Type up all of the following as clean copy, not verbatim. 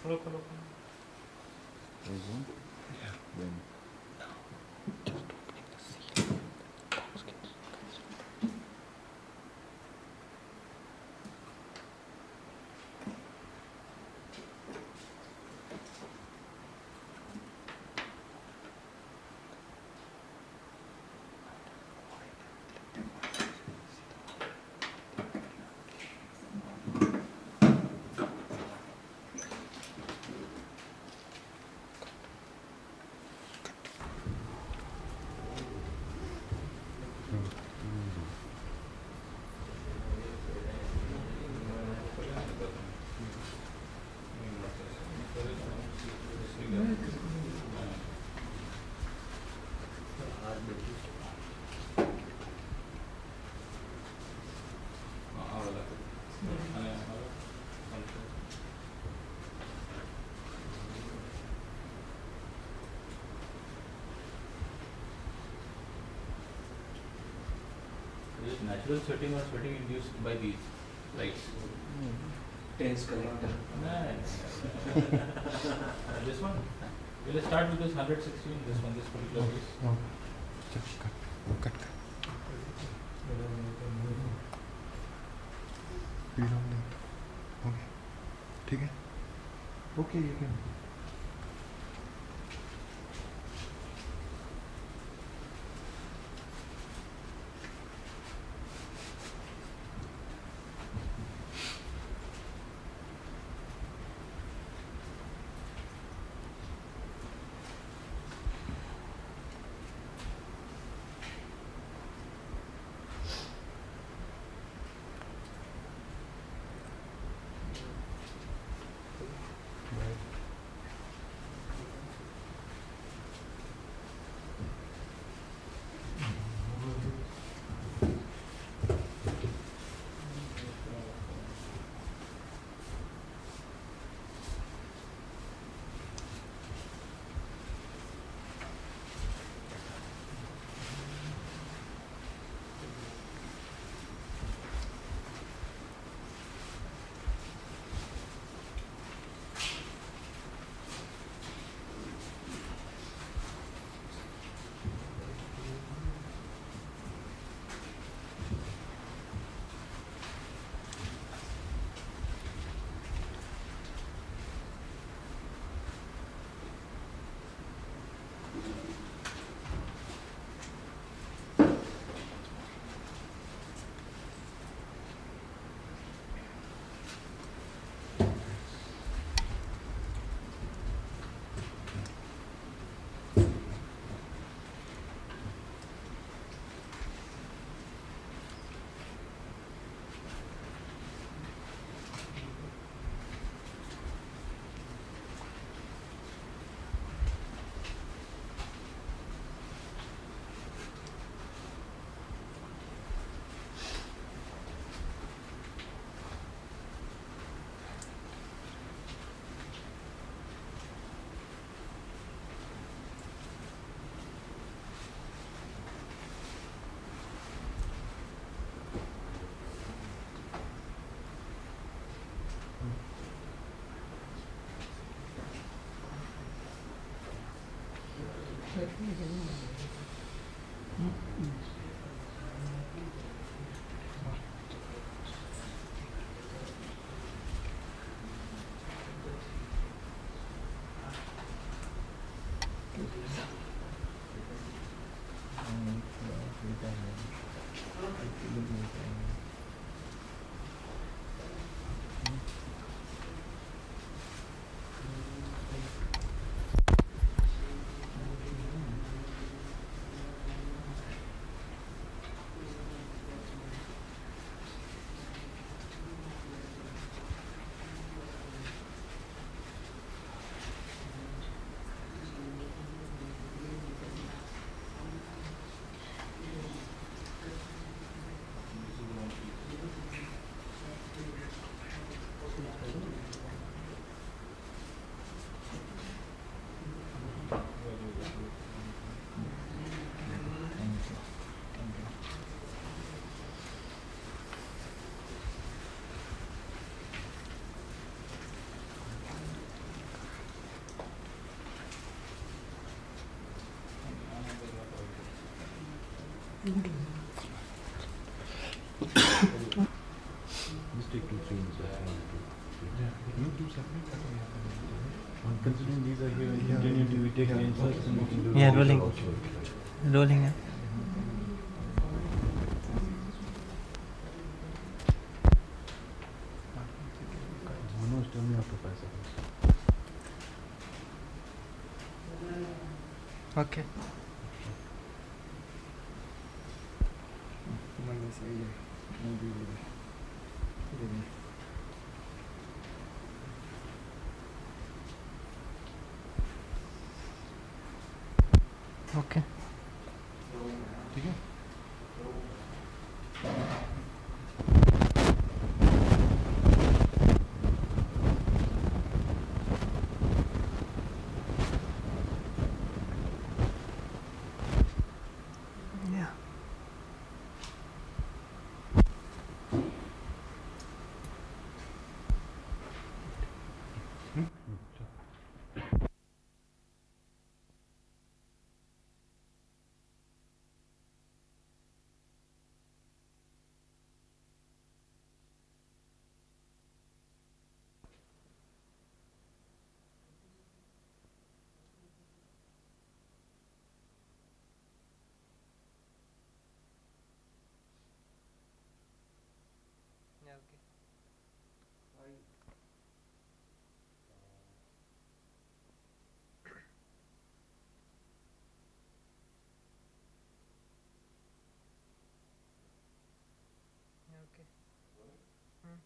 खोलो खोलो खोलो. Natural sweating or sweating induced by these lights. Tense collector. This one. We'll start with this 116. This one, this particular piece. Cut. Okay. ठीक है. Okay, you can. Just take 2, 3 minutes. You two separate. Considering these are here, yeah. We take inserts and we can do. Yeah, rolling. Rolling. Yeah. Manoj, tell me after 5 seconds. Okay. Okay. ठीक है? Yeah. Yeah, okay. Yeah, okay. Hmm.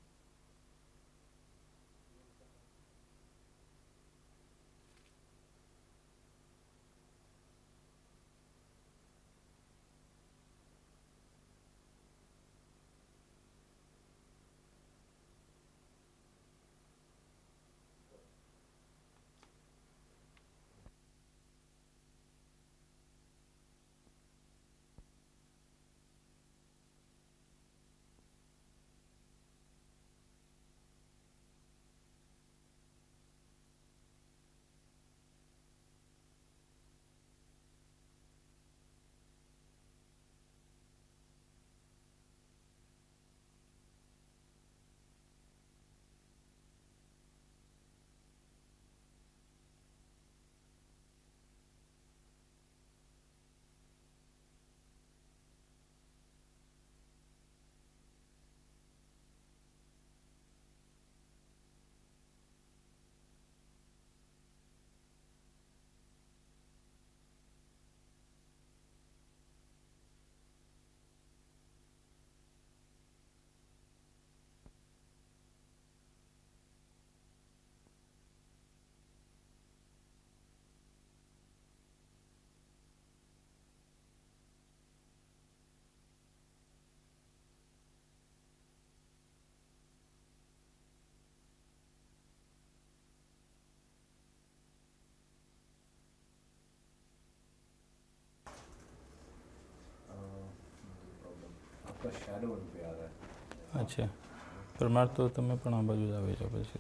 आपका shadow उन पे आ रहा है. અચ્છા પરમાર તો તમે પણ આ બાજુ જ આવી જાઓ પછી.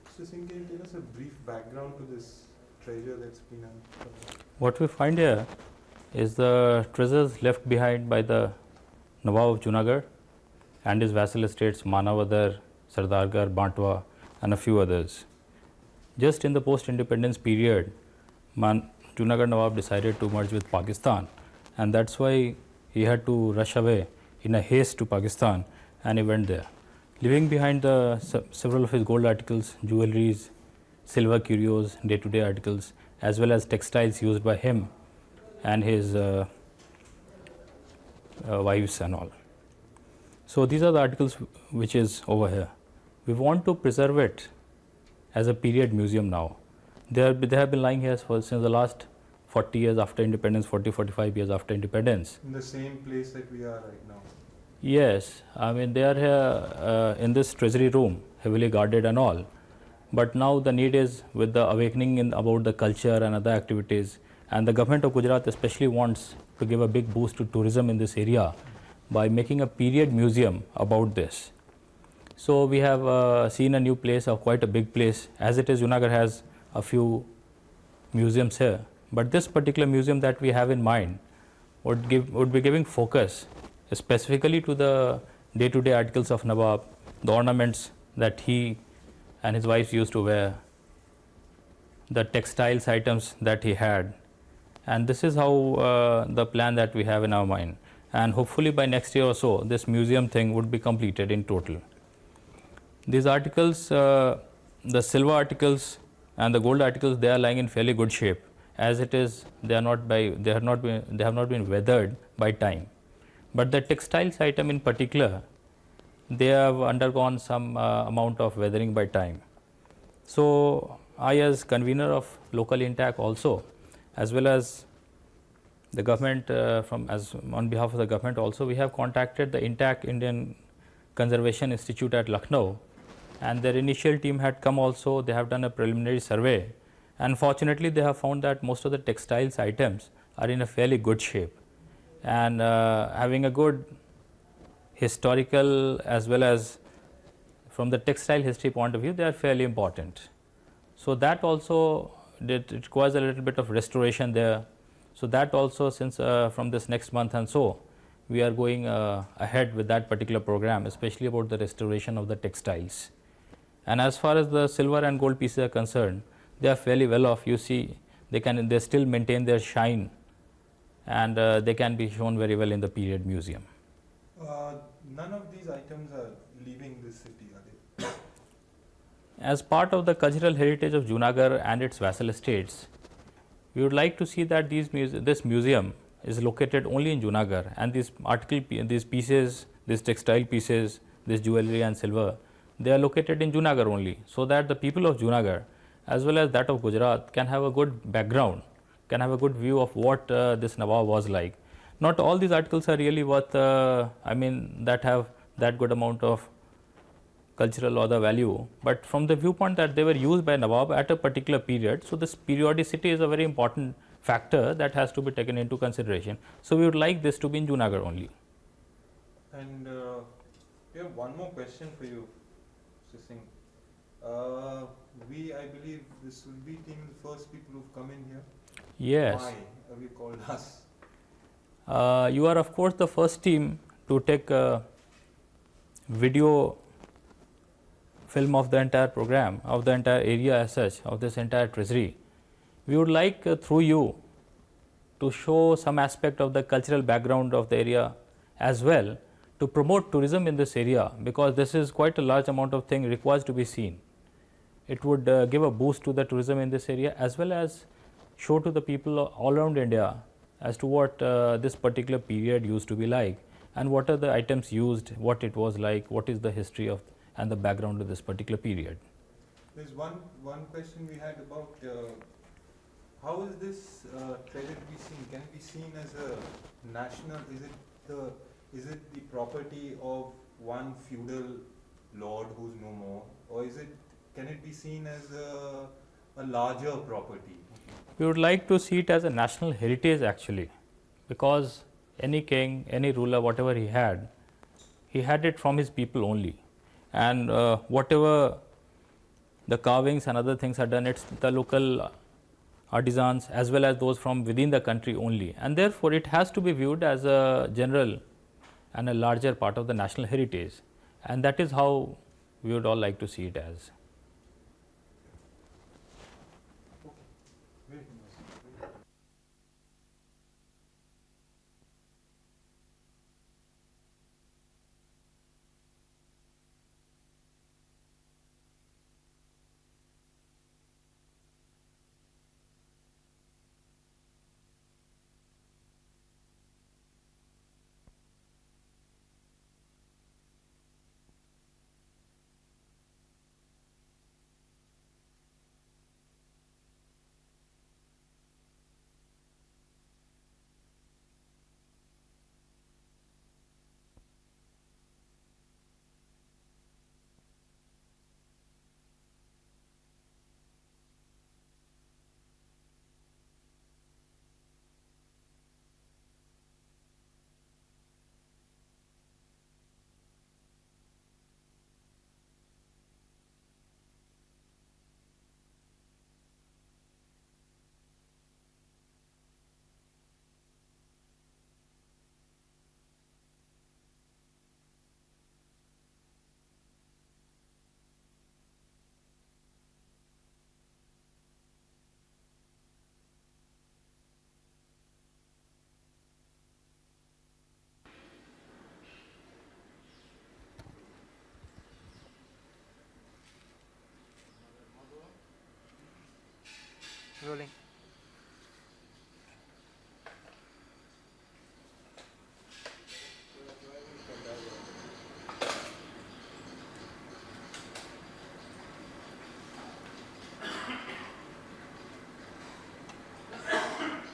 Mr. Singh, can you tell us a brief background to this treasure that's been uncovered? What we find here is the treasures left behind by the Nawab of Junagadh and his vassal estates Manavadar, Sardargarh, Bantwa and a few others. Just in the post-independence period, Junagadh Nawab decided to merge with Pakistan, and that's why he had to rush away in a haste to Pakistan, and he went there, leaving behind several of his gold articles, jewelries, silver curios, day-to-day articles, as well as textiles used by him and his wives and all. So these are the articles which is over here. We want to preserve it as a period museum now. They have been lying here since the last 40 years after independence, 45 years after independence. In the same place that we are right now. Yes, I mean they are here in this treasury room, heavily guarded and all. But now the need is, with the awakening about the culture and other activities, and the government of Gujarat especially wants to give a big boost to tourism in this area. by making a period museum about this. So we have seen a new place, quite a big place. As it is, Junagadh has a few museums here, but this particular museum that we have in mind would be giving focus specifically to the day-to-day articles of Nawab, the ornaments that he and his wife used to wear, the textiles items that he had, and this is how the plan that we have in our mind. And hopefully by next year or so, this museum thing would be completed in total. These articles, the silver articles and the gold articles, they are lying in fairly good shape. As it is, they have not been weathered by time. But the textiles item in particular, they have undergone some amount of weathering by time. So I, as convener of local INTAC also, as well as the government, on behalf of the government also, we have contacted the INTAC, Indian Conservation Institute at Lucknow, and their initial team had come also. They have done a preliminary survey, and fortunately they have found that most of the textiles items are in a fairly good shape, and having a good historical as well as from the textile history point of view, they are fairly important. So that also it requires a little bit of restoration there. So that also, since from this next month and so, we are going ahead with that particular program, especially about the restoration of the textiles. And as far as the silver and gold pieces are concerned, they are fairly well off. You see, they still maintain their shine, and they can be shown very well in the period museum. None of these items are leaving this city, are they? As part of the cultural heritage of Junagadh and its vassal states, we would like to see that this museum is located only in Junagadh, and these pieces, these textile pieces, this jewelry and silver, they are located in Junagadh only, so that the people of Junagadh as well as that of Gujarat can have a good background, can have a good view of what this Nawab was like. Not all these articles are really worth, that have that good amount of cultural or the value, but from the viewpoint that they were used by Nawab at a particular period, so this periodicity is a very important factor that has to be taken into consideration. So we would like this to be in Junagadh only. And we have one more question for you, Mr. Singh. I believe this will be the first people who've come in here. Yes. Why have you called us? You are of course the first team to take a video film of the entire program, of the entire area as such, of this entire treasury. We would like through you to show some aspect of the cultural background of the area as well, to promote tourism in this area, because this is quite a large amount of thing requires to be seen. It would give a boost to the tourism in this area, as well as show to the people all around India as to what this particular period used to be like, and what are the items used, what it was like, what is the history of and the background of this particular period. There's one question we had about how is this treasure to be seen? Can it be seen as a national? Is it the property of one feudal lord who's no more, or can it be seen as a larger property? We would like to see it as a national heritage actually, because any king, any ruler, whatever he had it from his people only, and whatever the carvings and other things are done, it's the local artisans as well as those from within the country only, and therefore it has to be viewed as a general and a larger part of the national heritage, and that is how we would all like to see it as. Rolling.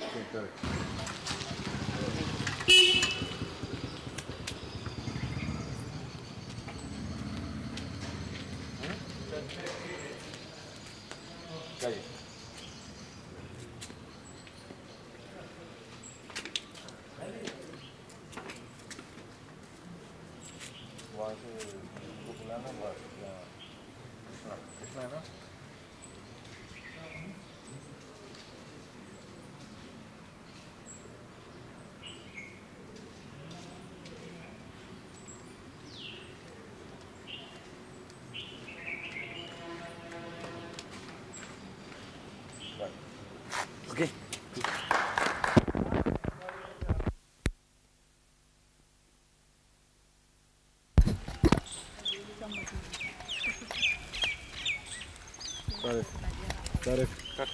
Okay, correct. Right. वहाँ से उसको बुलाना बस इतना है ना Okay. Correct. Cut.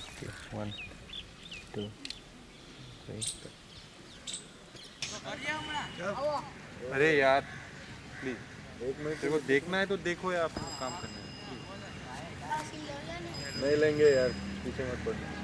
Okay, 1, 2, 3. अरे यार प्लीज तेरे को देखना है तो देखो या अपना काम करना है नहीं लेंगे यार पीछे मत पड़ना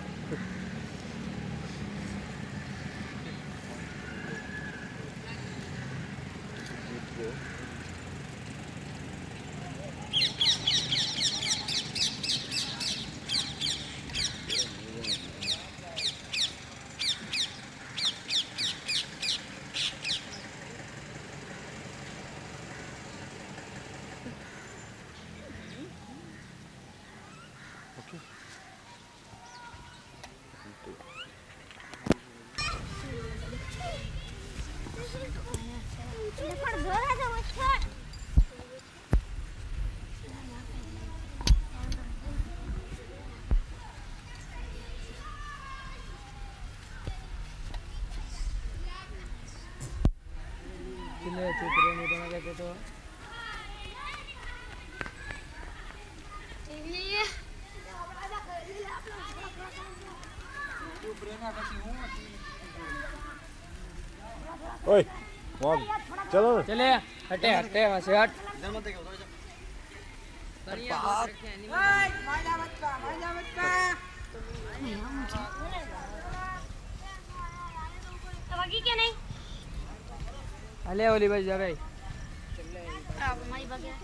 ओए मॉम चलो चले हटे हटे वहाँ से हट क्या नहीं अले ओली बज जा गई अब हमारी बगैर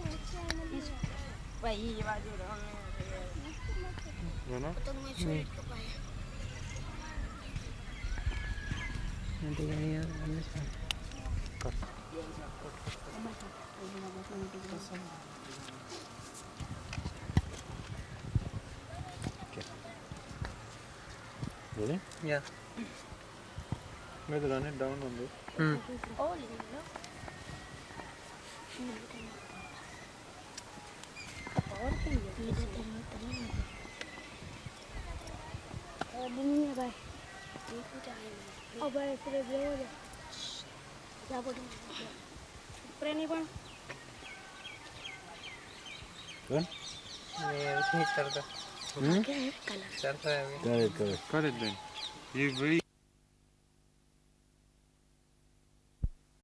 भाई ये बाजू है ना तो मुझे छोड़ के पाए Really? Yeah. Let's run it down on this. और ले लो और क्या ये देते हैं और नहीं है भाई ये कुछ आएगा अब ऐसे ले लो क्या बोलूं ऊपर नहीं बन Run. ये उसमें चलता क्या है कलर चलता है अभी Correct, correct. कर दे ये बड़ी